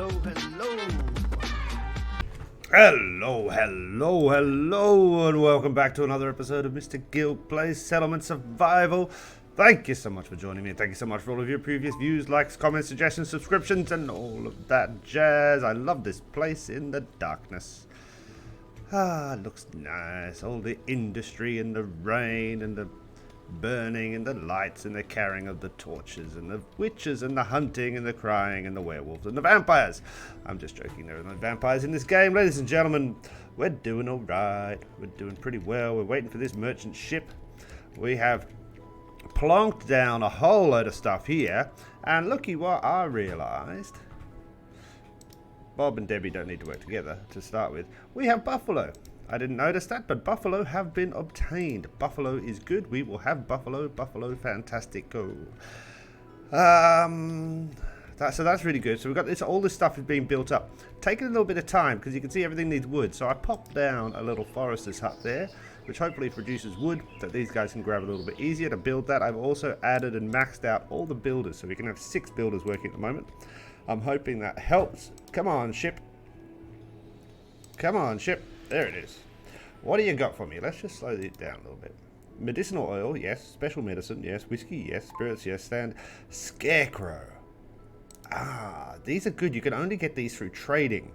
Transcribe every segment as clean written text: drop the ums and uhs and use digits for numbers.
Hello, and welcome back to another episode of Mr. Gill Plays Settlement Survival. Thank you so much for joining me, and thank you so much for all of your previous views, likes, comments, suggestions, subscriptions, and all of that jazz. I love this place in the darkness. It looks nice. All the industry and the rain and the burning and the lights and the carrying of the torches and the witches and the hunting and the crying and the werewolves and the vampires. I'm just joking, there are no vampires in this game. Ladies and gentlemen, we're doing alright. We're doing pretty well. We're waiting for this merchant ship. We have plonked down a whole load of stuff here, and looky what I realised. Bob and Debbie don't need to work together to start with. We have buffalo. I didn't notice that, but buffalo have been obtained. Buffalo is good. We will have buffalo. Buffalo, fantastico. So that's really good. So we've got this. All this stuff is being built up. Taking a little bit of time because you can see everything needs wood. So I popped down a little forester's hut there, which hopefully produces wood that these guys can grab a little bit easier to build that. I've also added and maxed out all the builders, so we can have 6 builders working at the moment. I'm hoping that helps. Come on, ship. Come on, ship. There it is. What do you got for me? Let's just slow it down a little bit. Medicinal oil, yes. Special medicine, yes. Whiskey, yes. Spirits, yes. Stand. Scarecrow. These are good. You can only get these through trading.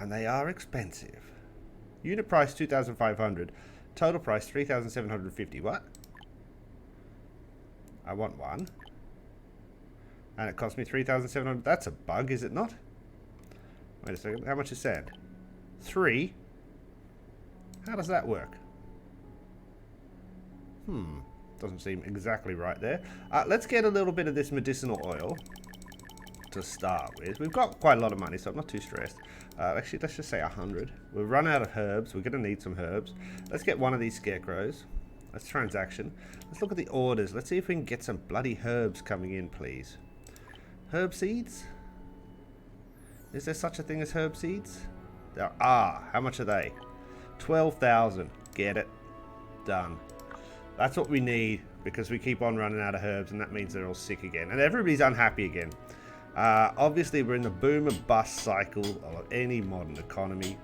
And they are expensive. Unit price 2,500. Total price 3,750. What? I want one. And it cost me 3,700. That's a bug, is it not? Wait a second. How much is sand? 3. How does that work? Doesn't seem exactly right there. Let's get a little bit of this medicinal oil to start with. We've got quite a lot of money, so I'm not too stressed. Actually, let's just say 100. We'll run out of herbs. We're going to need some herbs. Let's get one of these scarecrows. That's transaction. Let's look at the orders. Let's see if we can get some bloody herbs coming in, please. Herb seeds? Is there such a thing as herb seeds? There are. How much are they? 12,000. Get it. Done. That's what we need, because we keep on running out of herbs, and that means they're all sick again. And everybody's unhappy again. Obviously, we're in the boom and bust cycle of any modern economy.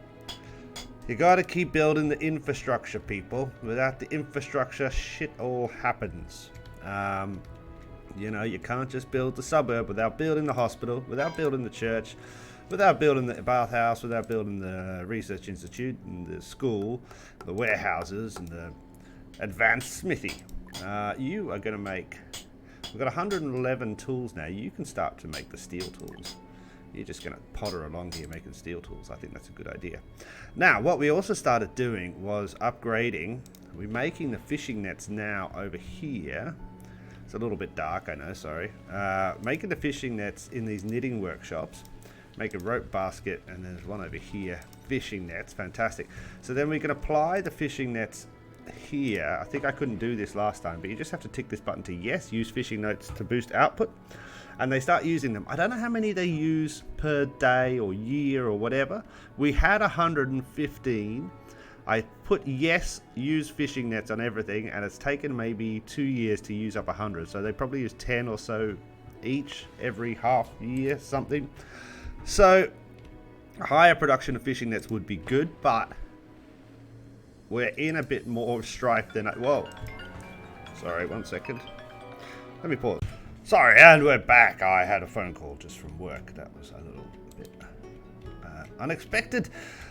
You gotta keep building the infrastructure, people. Without the infrastructure, shit all happens. You know, you can't just build the suburb without building the hospital, without building the church, without building the bathhouse, without building the research institute and the school, the warehouses and the advanced smithy. You are going to make... We've got 111 tools now. You can start to make the steel tools. You're just going to potter along here making steel tools. I think that's a good idea. Now, what we also started doing was upgrading. We're making the fishing nets now over here. It's a little bit dark, I know, sorry. Making the fishing nets in these knitting workshops. Make a rope basket, and there's one over here. Fishing nets, fantastic. So then we can apply the fishing nets here. I think I couldn't do this last time, but you just have to tick this button to yes, use fishing nets to boost output, and they start using them. I don't know how many they use per day or year or whatever. We had 115. I put yes, use fishing nets on everything, and it's taken maybe 2 years to use up 100. So they probably use 10 or so each every half year, something. So higher production of fishing nets would be good, but we're in a bit more strife than whoa. Sorry, 1 second. Let me pause. Sorry, and we're back. I had a phone call just from work. That was a little bit unexpected.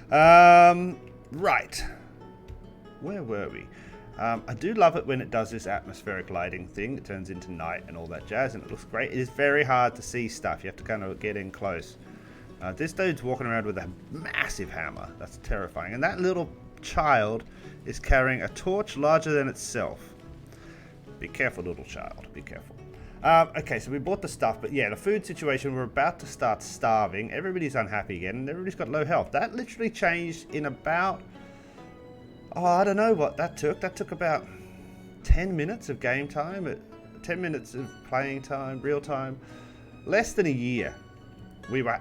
Right. Where were we? I do love it when it does this atmospheric lighting thing. It turns into night and all that jazz, and it looks great. It is very hard to see stuff. You have to kind of get in close. This dude's walking around with a massive hammer. That's terrifying. And that little child is carrying a torch larger than itself. Be careful, little child. Be careful. Okay, so we bought the stuff, but yeah, the food situation, we're about to start starving. Everybody's unhappy again, and everybody's got low health. That literally changed in about... I don't know what that took. That took about 10 minutes of game time, 10 minutes of playing time, real time. Less than a year.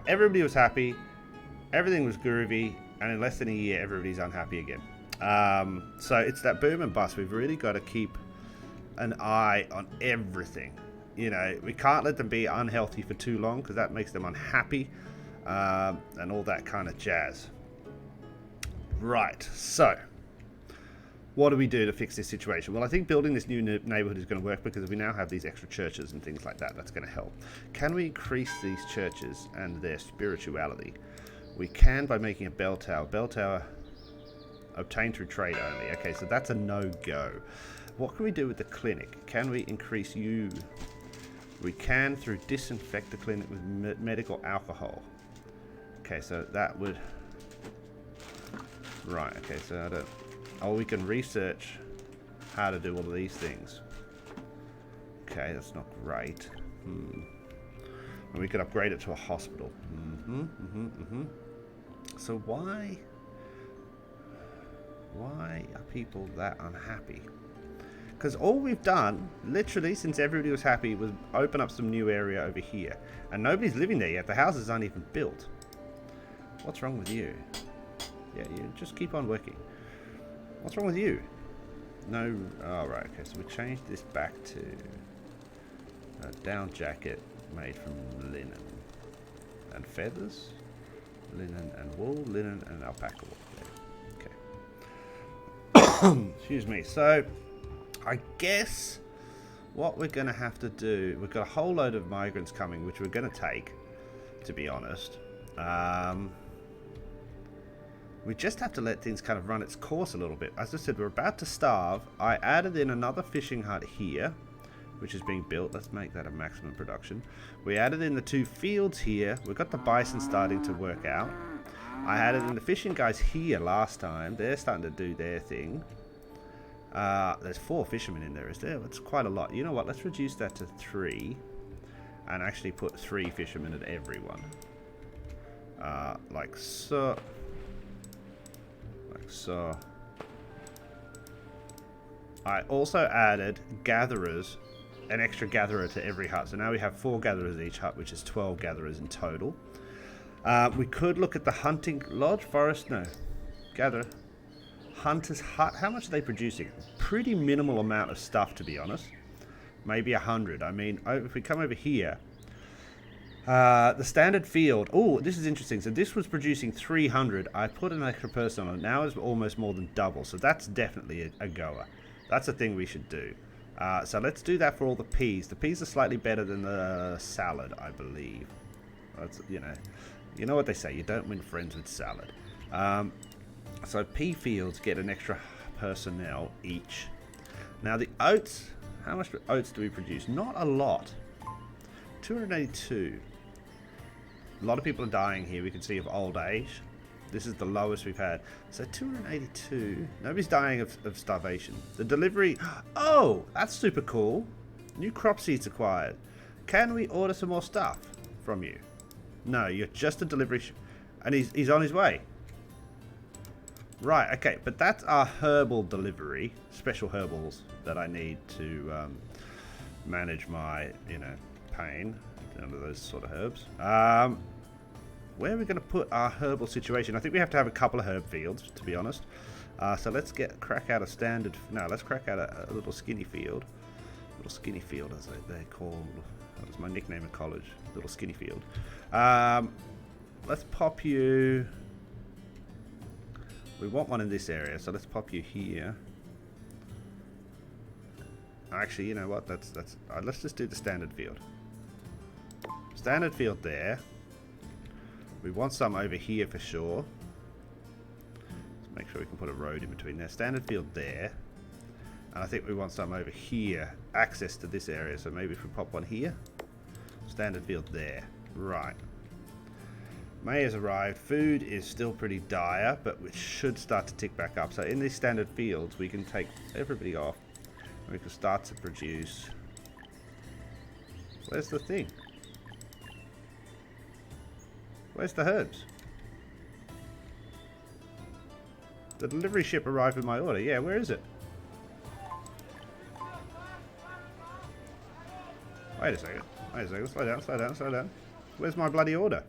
Everybody was happy, everything was groovy, and in less than a year, everybody's unhappy again. So it's that boom and bust. We've really got to keep an eye on everything. you know, we can't let them be unhealthy for too long because that makes them unhappy, and all that kind of jazz. Right, so what do we do to fix this situation? Well, I think building this new neighborhood is going to work because we now have these extra churches and things like that. That's going to help. Can we increase these churches and their spirituality? We can by making a bell tower. Bell tower obtained through trade only. Okay, so that's a no-go. What can we do with the clinic? Can we increase you? We can through disinfect the clinic with medical alcohol. Okay, so that would... Right, okay, so I don't... Oh, we can research how to do all of these things. Okay, that's not great. And we could upgrade it to a hospital. So why are people that unhappy? Because all we've done, literally, since everybody was happy, was open up some new area over here. And nobody's living there yet. The houses aren't even built. What's wrong with you? Yeah, you just keep on working. What's wrong with you? No. Oh, right. Okay, so we changed this back to a down jacket made from linen and feathers. Linen and wool, linen and alpaca wool. Okay. Excuse me. So, I guess what we're going to have to do, we've got a whole load of migrants coming, which we're going to take, to be honest. We just have to let things kind of run its course a little bit. As I said, we're about to starve. I added in another fishing hut here, which is being built. Let's make that a maximum production. We added in the 2 fields here. We've got the bison starting to work out. I added in the fishing guys here last time. They're starting to do their thing. There's 4 fishermen in there, is there? That's quite a lot. You know what? Let's reduce that to 3 and actually put 3 fishermen at everyone. Like so. So, I also added gatherers, an extra gatherer to every hut. So now we have 4 gatherers each hut, which is 12 gatherers in total. We could look at the hunting lodge, forest, no, gather, hunter's hut. How much are they producing? Pretty minimal amount of stuff, to be honest. Maybe 100. I mean, if we come over here, the standard field. Oh, this is interesting. So this was producing 300. I put an extra person on it. Now it's almost more than double. So that's definitely a goer. That's a thing we should do. So let's do that for all the peas. The peas are slightly better than the salad, I believe. That's, you know what they say. You don't win friends with salad. So pea fields get an extra personnel each. Now the oats. How much oats do we produce? Not a lot. 282. A lot of people are dying here. We can see of old age. This is the lowest we've had. So 282. Nobody's dying of starvation. The delivery. Oh, that's super cool. New crop seeds acquired. Can we order some more stuff from you? No, you're just a delivery. And he's on his way. Right, okay. But that's our herbal delivery. Special herbals that I need to manage my, pain under those sort of herbs. Where are we going to put our herbal situation? I think we have to have a couple of herb fields, to be honest. So let's crack out a standard. No, let's crack out a little skinny field. Little skinny field, as they're called. That was my nickname in college. Little skinny field. Let's pop you. We want one in this area, so let's pop you here. Actually, you know what? Let's just do the standard field. Standard field there. We want some over here for sure. Let's make sure we can put a road in between there. Standard field there. And I think we want some over here. Access to this area. So maybe if we pop one here. Standard field there. Right. May has arrived. Food is still pretty dire, but it should start to tick back up. So in these standard fields, we can take everybody off. And we can start to produce. Where's the thing? Where's the herbs? The delivery ship arrived with my order. Yeah, where is it? Wait a second. Wait a second. Slow down, slow down, slow down. Where's my bloody order?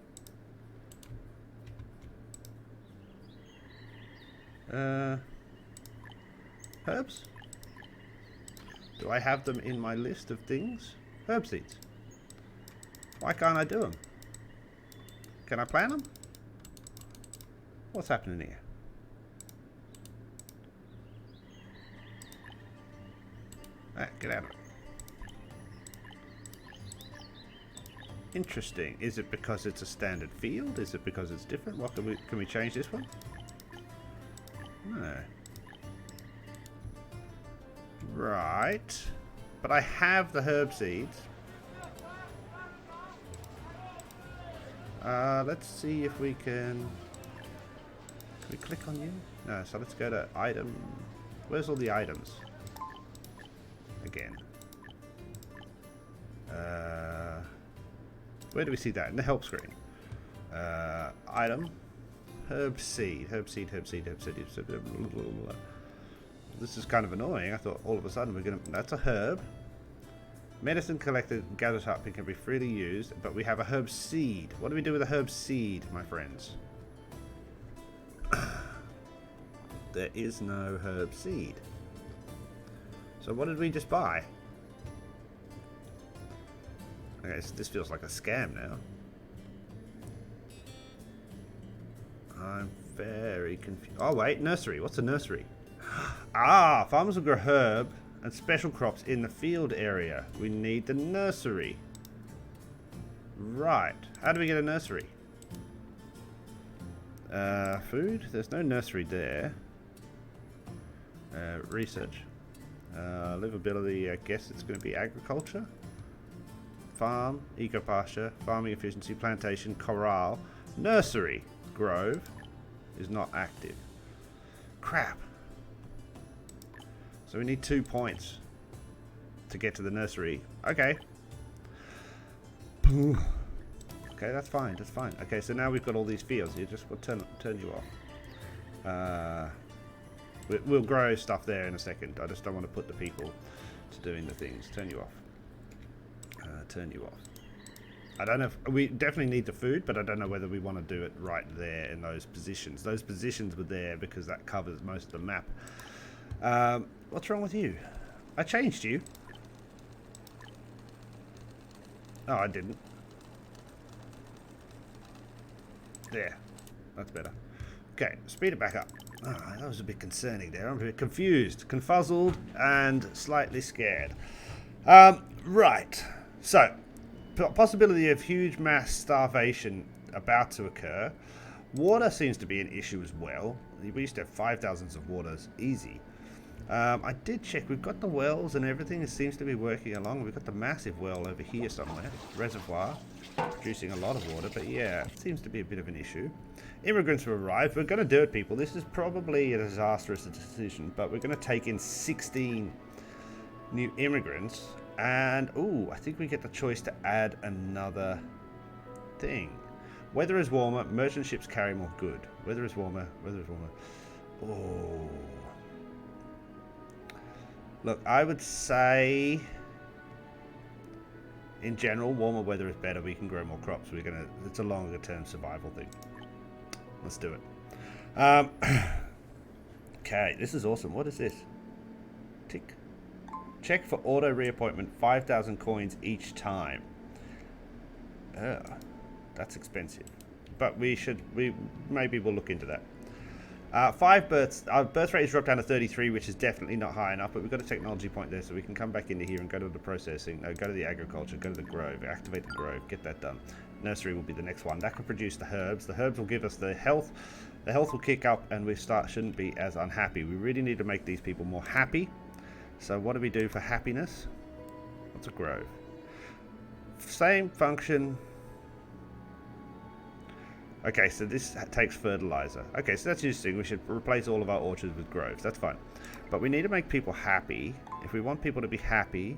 Herbs? Do I have them in my list of things? Herb seeds. Why can't I do them? Can I plant them? What's happening here? Ah, get out of it. Interesting. Is it because it's a standard field? Is it because it's different? What can we change this one? No. Right. But I have the herb seeds. Let's see if we can we click on you? No, so let's go to item. Where's all the items? Again. Where do we see that? In the help screen. Item. Herb seed. Herb seed, herb seed, herb seed. This is kind of annoying. I thought all of a sudden we're going to... That's a herb. Medicine collected, gathered up, and can be freely used. But we have a herb seed. What do we do with a herb seed, my friends? There is no herb seed. So what did we just buy? Okay, so this feels like a scam now. I'm very confused. Oh wait, nursery. What's a nursery? Ah, farmers will grow herb and special crops in the field area. We need the nursery. Right. How do we get a nursery? Food? There's no nursery there. Research. Livability, I guess it's going to be agriculture. Farm, eco-pasture, farming efficiency, plantation, corral, nursery, grove is not active. Crap. So we need 2 points to get to the nursery. Okay. Okay, that's fine. That's fine. Okay, so now we've got all these fields. You just turn you off. We'll grow stuff there in a second. I just don't want to put the people to doing the things. Turn you off. Turn you off. I don't know if we definitely need the food, but I don't know whether we want to do it right there in those positions. Those positions were there because that covers most of the map. What's wrong with you? I changed you. Oh, I didn't. There. That's better. Okay, speed it back up. Oh, that was a bit concerning there. I'm a bit confused, confuzzled, and slightly scared. Right. So, possibility of huge mass starvation about to occur. Water seems to be an issue as well. We used to have 5,000 of waters easy. I did check. We've got the wells and everything. It seems to be working along. We've got the massive well over here somewhere. Reservoir. Producing a lot of water. But yeah, it seems to be a bit of an issue. Immigrants have arrived. We're going to do it, people. This is probably a disastrous decision. But we're going to take in 16 new immigrants. And, ooh, I think we get the choice to add another thing. Weather is warmer. Merchant ships carry more good. Weather is warmer. Weather is warmer. Oh. Look, I would say, in general, warmer weather is better. We can grow more crops. It's a longer term survival thing. Let's do it. Okay, this is awesome. What is this? Tick. Check for auto reappointment. 5,000 coins each time. That's expensive. But maybe we'll look into that. 5 births. Our birth rate has dropped down to 33, which is definitely not high enough, but we've got a technology point there, so we can come back into here and go to the processing, go to the agriculture, go to the grove, activate the grove, get that done. Nursery will be the next one. That can produce the herbs. The herbs will give us the health. The health will kick up, and shouldn't be as unhappy. We really need to make these people more happy. So what do we do for happiness? What's a grove? Same function. Okay, so this takes fertilizer. Okay, so that's interesting. We should replace all of our orchards with groves. That's fine. But we need to make people happy. If we want people to be happy,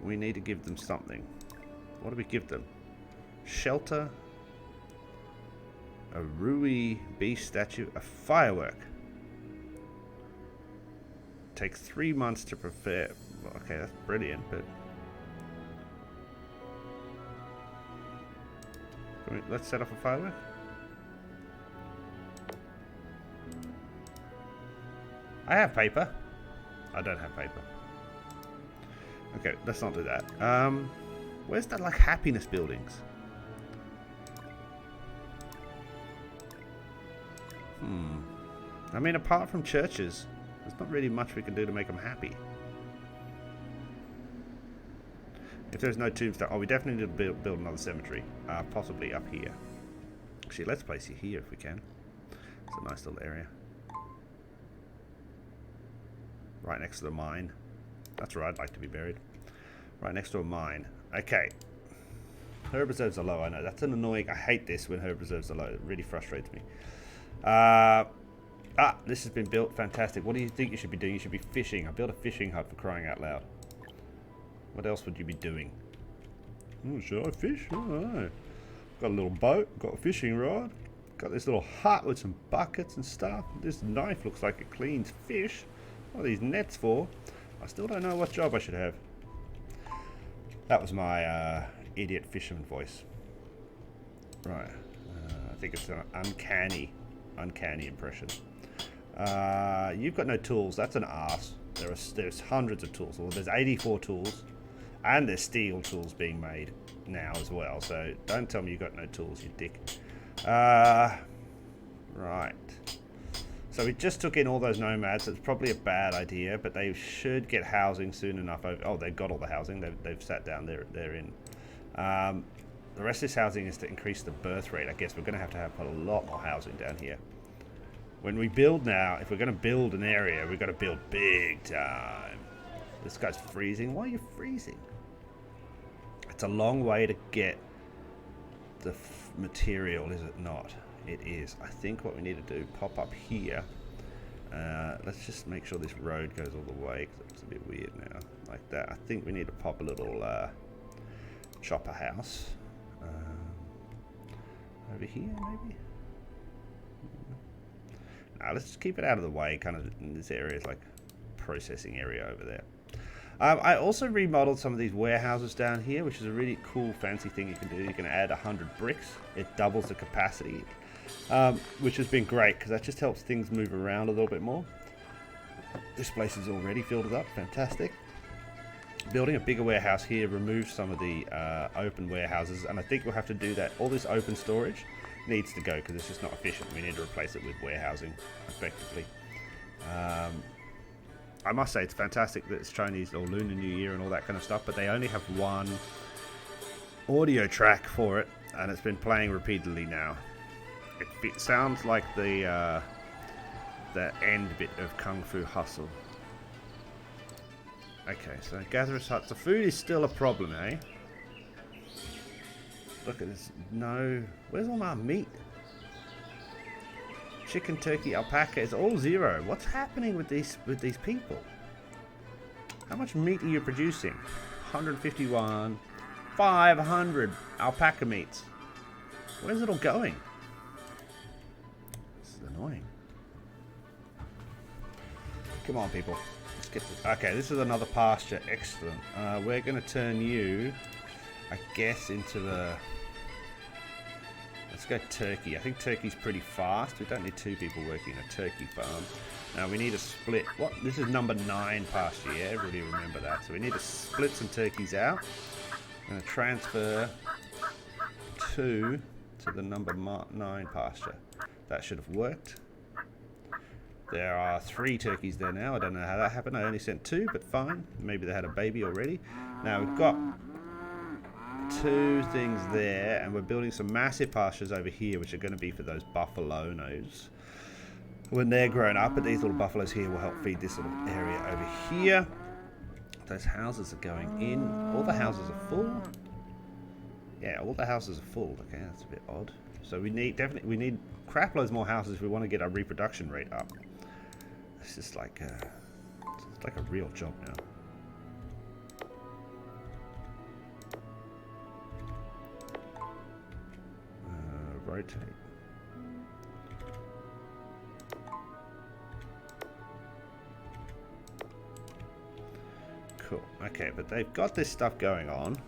we need to give them something. What do we give them? Shelter. A Rui beast statue. A firework. Takes 3 months to prepare. Okay, that's brilliant, but... Let's set off a firework. I have paper. I don't have paper. Okay, let's not do that. Where's that, like, happiness buildings? I mean, apart from churches, there's not really much we can do to make them happy. If there's no tombstone... Oh, we definitely need to build another cemetery. Possibly up here. Actually, let's place you here if we can. It's a nice little area. Right next to the mine. That's where I'd like to be buried. Right next to a mine. Okay. Herb reserves are low, I know. That's an annoying... I hate this when herb reserves are low. It really frustrates me. This has been built. Fantastic. What do you think you should be doing? You should be fishing. I built a fishing hut, for crying out loud. What else would you be doing? Should I fish? Alright. Got a little boat. Got a fishing rod. Got this little hut with some buckets and stuff. This knife looks like it cleans fish. What are these nets for? I still don't know what job I should have. That was my idiot fisherman voice. Right. I think it's an uncanny impression. You've got no tools. That's an arse. There's hundreds of tools. Well, there's 84 tools. And there's steel tools being made now as well. So don't tell me you got no tools, you dick. Right. So we just took in all those nomads. So it's probably a bad idea, but they should get housing soon enough. Oh, they've got all the housing. They've sat down. They're in. The rest of this housing is to increase the birth rate. I guess we're going to have put a lot more housing down here. When we build now, if we're going to build an area, we've got to build big time. This guy's freezing. Why are you freezing? It's a long way to get the material, is it not? It is. I think what we need to do, pop up here. Let's just make sure this road goes all the way, because it's a bit weird now. Like that. I think we need to pop a little chopper house. Over here, maybe? Now, let's just keep it out of the way, kind of in this area. It's like processing area over there. I also remodeled some of these warehouses down here, which is a really cool, fancy thing you can do. You can add 100 bricks. It doubles the capacity, which has been great, because that just helps things move around a little bit more. This place is already filled up. Fantastic. Building a bigger warehouse here removes some of the open warehouses, and I think we'll have to do that. All this open storage needs to go, because it's just not efficient. We need to replace it with warehousing, effectively. I must say, it's fantastic that it's Chinese or Lunar New Year and all that kind of stuff, but they only have one audio track for it, and it's been playing repeatedly now. It sounds like the end bit of Kung Fu Hustle. Okay, so Gatherer's Hut. The food is still a problem, eh? Look at this. No. Where's all my meat? Chicken, turkey, alpaca is all zero. What's happening with these people? How much meat are you producing? 151. 500 alpaca meats. Where's it all going? This is annoying. Come on, people. Let's get this. Okay, this is another pasture. Excellent. We're going to turn you, I guess, into the... Let's go turkey. I think turkey's pretty fast. We don't need two people working a turkey farm. Now we need to split. What? This is number 9 pasture, yeah? Everybody remember that. So we need to split some turkeys out. I'm going to transfer 2 to the number 9 pasture. That should have worked. There are 3 turkeys there now. I don't know how that happened. I only sent 2, but fine. Maybe they had a baby already. Now we've got 2 things there, and we're building some massive pastures over here, which are going to be for those buffaloes when they're grown up. But these little buffaloes here will help feed this little area over here. Those houses are going in. All the houses are full. Yeah, all the houses are full. Okay, that's a bit odd. So we need crap loads more houses if we want to get our reproduction rate up. It's just like it's like a real job now. Rotate. Cool. Okay, but they've got this stuff going on.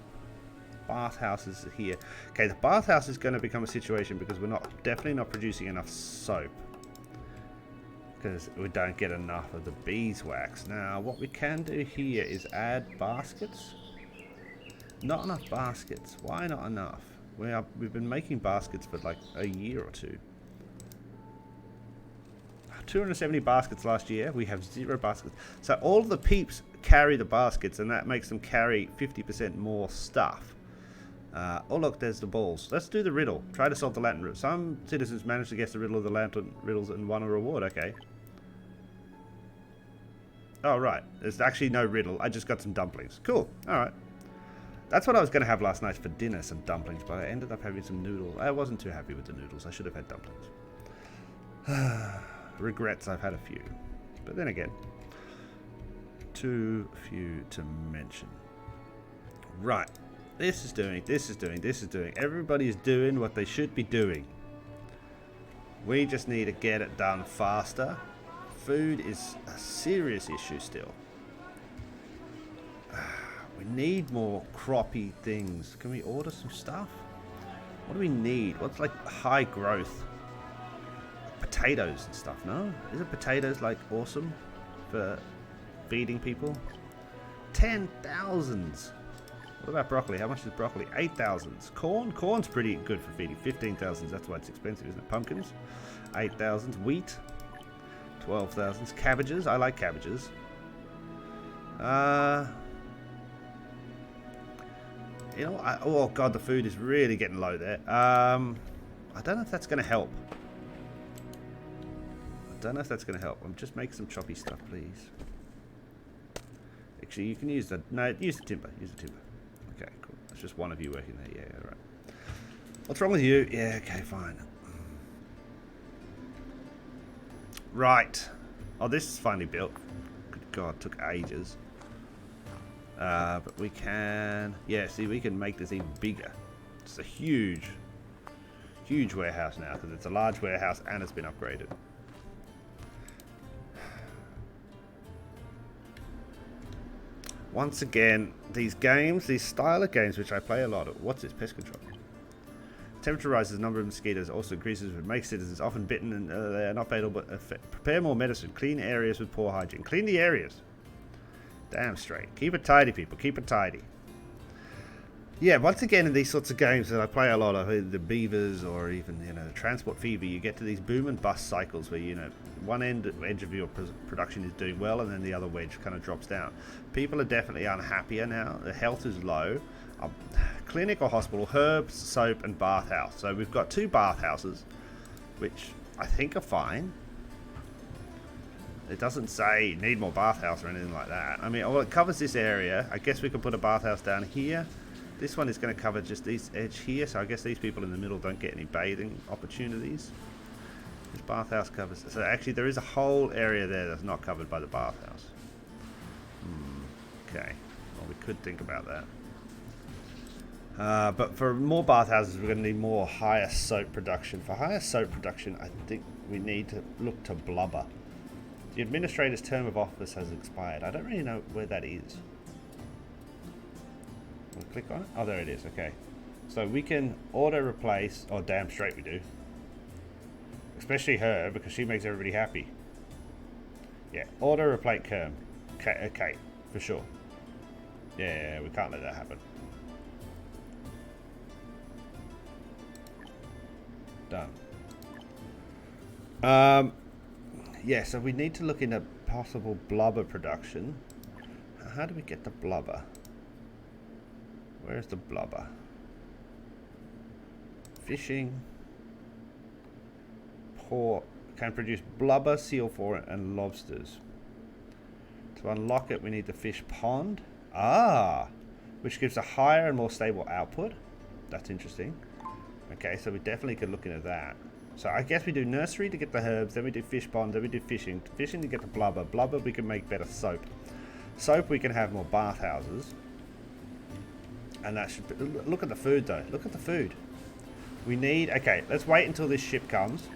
Bathhouses are here. Okay, the bathhouse is going to become a situation because we're definitely not producing enough soap. because we don't get enough of the beeswax. Now, what we can do here is add baskets. Not enough baskets. Why not enough? We've been making baskets for like a year or two. 270 baskets last year. We have 0 baskets. So all the peeps carry the baskets, and that makes them carry 50% more stuff. Oh look, there's the balls. Let's do the riddle. Try to solve the lantern riddle. Some citizens managed to guess the riddle of the lantern riddles and won a reward. Okay. Oh right, there's actually no riddle. I just got some dumplings. Cool. All right. That's what I was going to have last night for dinner, some dumplings, but I ended up having some noodles. I wasn't too happy with the noodles. I should have had dumplings. Regrets, I've had a few. But then again, too few to mention. Right. This is doing. Everybody is doing what they should be doing. We just need to get it done faster. Food is a serious issue still. We need more croppy things. Can we order some stuff? What do we need? What's like high growth? Potatoes and stuff, no? Isn't potatoes like awesome for feeding people? 10,000s. What about broccoli? How much is broccoli? 8,000s. Corn? Corn's pretty good for feeding. 15,000s. That's why it's expensive, isn't it? Pumpkins? 8,000s. Wheat? 12,000s. Cabbages? I like cabbages. You know, oh god, the food is really getting low there. I don't know if that's going to help. I'm just making some choppy stuff, please. Actually, you can use the... No, use the timber. Okay, cool. It's just one of you working there. Yeah, right. What's wrong with you? Yeah, okay, fine. Right. Oh, this is finally built. Good god, took ages. But we can... Yeah, see, we can make this even bigger. It's a huge warehouse now, because it's a large warehouse and it's been upgraded. Once again, these style of games, which I play a lot of... What's this? Pest control. Temperature rises, the number of mosquitoes also increases, which makes citizens often bitten, and they are not fatal, but prepare more medicine. Clean areas with poor hygiene. Clean the areas. Damn straight. Keep it tidy, people. Keep it tidy. Yeah, once again, in these sorts of games that I play a lot of, the Beavers or even, you know, the Transport Fever, you get to these boom and bust cycles where, you know, one edge of your production is doing well and then the other wedge kind of drops down. People are definitely unhappier now. The health is low. Clinic or hospital, herbs, soap, and bathhouse. So we've got 2 bathhouses, which I think are fine. It doesn't say need more bathhouse or anything like that. I mean, well, it covers this area. I guess we could put a bathhouse down here. This one is going to cover just this edge here, so I guess these people in the middle don't get any bathing opportunities. This bathhouse covers... So actually there is a whole area there that's not covered by the bathhouse. Okay. Well, we could think about that. But for more bathhouses, we're going to need more higher soap production. For higher soap production, I think we need to look to blubber. The administrator's term of office has expired. I don't really know where that is. We'll click on it. Oh, there it is. Okay. So we can auto replace. Oh, damn straight we do. Especially her, because she makes everybody happy. Yeah, auto replace Kerm. Okay, for sure. Yeah, we can't let that happen. Done. Yeah, so we need to look into possible blubber production. How do we get the blubber? Where's the blubber? Fishing. Pork can produce blubber, seal4, and lobsters. To unlock it, we need the fish pond. Ah! Which gives a higher and more stable output. That's interesting. Okay, so we definitely could look into that. So I guess we do nursery to get the herbs, then we do fish pond, then we do fishing. Fishing to get the blubber. Blubber we can make better soap. Soap we can have more bathhouses. And that should be, look at the food though. Look at the food. We need... Okay, let's wait until this ship comes.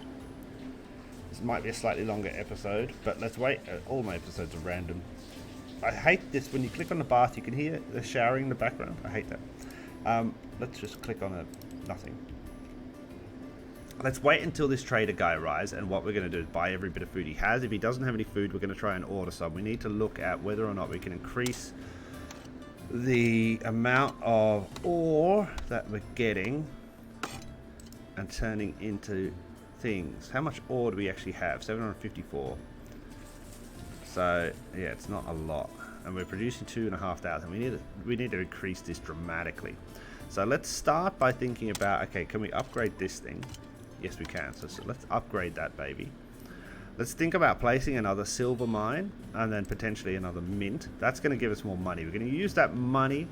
This might be a slightly longer episode, but let's wait. All my episodes are random. I hate this. When you click on the bath, you can hear the showering in the background. I hate that. Let's just click on a nothing. Let's wait until this trader guy arrives, and what we're going to do is buy every bit of food he has. If he doesn't have any food, we're going to try and order some. We need to look at whether or not we can increase the amount of ore that we're getting and turning into things. How much ore do we actually have? 754. So yeah, it's not a lot, and we're producing 2,500. We need to increase this dramatically. So let's start by thinking about, okay, can we upgrade this thing? Yes, we can. So let's upgrade that baby. Let's think about placing another silver mine and then potentially another mint. That's going to give us more money. We're going to use that money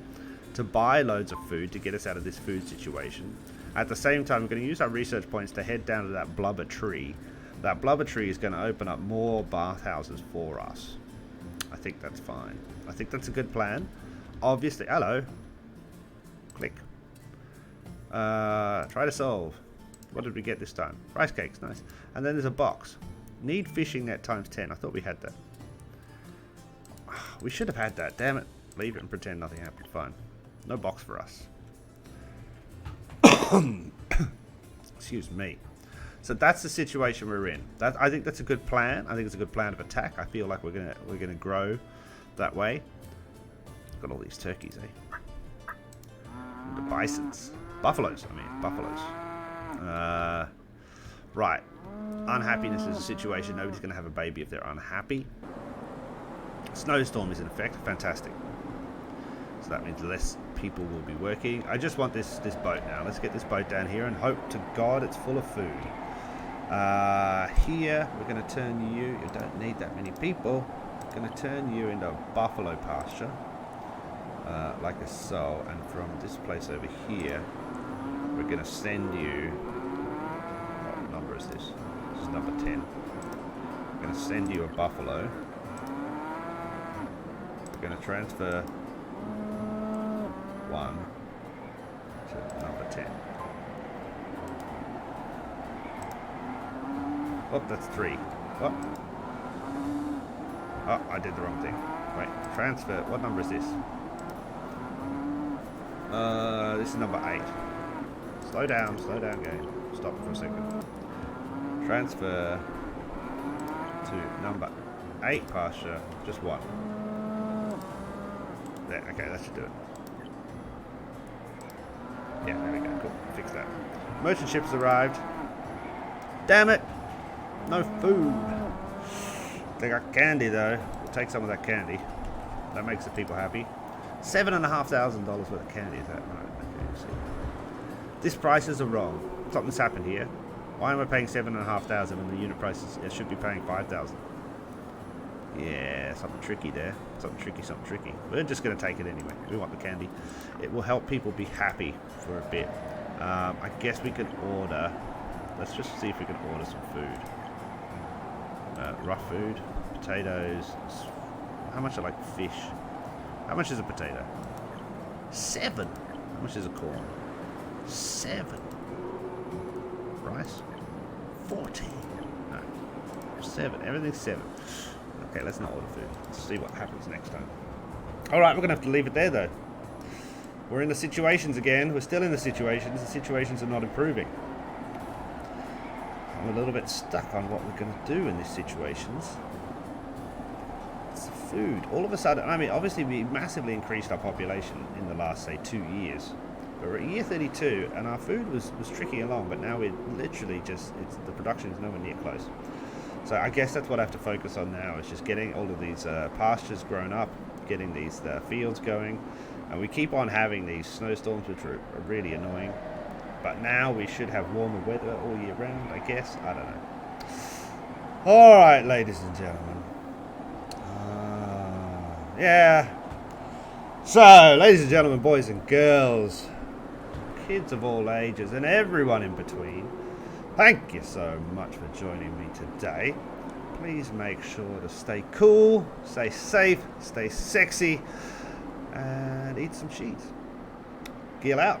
to buy loads of food to get us out of this food situation. At the same time, we're going to use our research points to head down to that blubber tree. That blubber tree is going to open up more bathhouses for us. I think that's fine. I think that's a good plan. Obviously, hello. Click. Try to solve. What did we get this time? Rice cakes, nice. And then there's a box. Need fishing net times 10. I thought we had that. We should have had that. Damn it. Leave it and pretend nothing happened. Fine. No box for us. Excuse me. So that's the situation we're in. I think that's a good plan. I think it's a good plan of attack. I feel like we're gonna grow that way. Got all these turkeys, eh? The bisons. Buffaloes, I mean. Buffaloes. Right. Unhappiness is a situation. Nobody's going to have a baby if they're unhappy. Snowstorm is in effect. Fantastic. So that means less people will be working. I just want this boat now. Let's get this boat down here and hope to God it's full of food. Here, we're going to turn you... You don't need that many people. We're going to turn you into a buffalo pasture. Like so. And from this place over here, we're going to send you... What number is this? This is number 10. We're going to send you a buffalo. We're going to transfer 1 to number 10. Oh, that's 3. What? Oh, I did the wrong thing. Wait, transfer. What number is this? This is number 8. Slow down, game. Stop for a second. Transfer to number 8 pasture, just 1. There, okay, that should do it. Yeah, there we go, cool, fix that. Merchant ship's arrived. Damn it! No food! They got candy though. We'll take some of that candy. That makes the people happy. $7,500 worth of candy, is that right? Okay, see. These prices are wrong. Something's happened here. Why am I paying $7,500 when the unit prices I should be paying $5,000? Yeah, something tricky there. Something tricky. We're just going to take it anyway. We want the candy. It will help people be happy for a bit. I guess we could order... Let's just see if we can order some food. Rough food, potatoes. How much are like fish? How much is a potato? 7. How much is a corn? 7. Rice? 14. No. 7. Everything's 7. Okay, let's not order food. Let's see what happens next time. Alright, we're going to have to leave it there though. We're in the situations again. We're still in the situations. The situations are not improving. I'm a little bit stuck on what we're going to do in these situations. It's food. All of a sudden, I mean, obviously we massively increased our population in the last, say, 2 years. But we're at year 32, and our food was tricking along, but now we're literally just, the production is nowhere near close. So I guess that's what I have to focus on now, is just getting all of these pastures grown up, getting these fields going. And we keep on having these snowstorms, which are really annoying. But now we should have warmer weather all year round, I guess. I don't know. Alright, ladies and gentlemen. Yeah. So, ladies and gentlemen, boys and girls, kids of all ages, and everyone in between, thank you so much for joining me today. Please make sure to stay cool, stay safe, stay sexy, and eat some cheese. Gill out.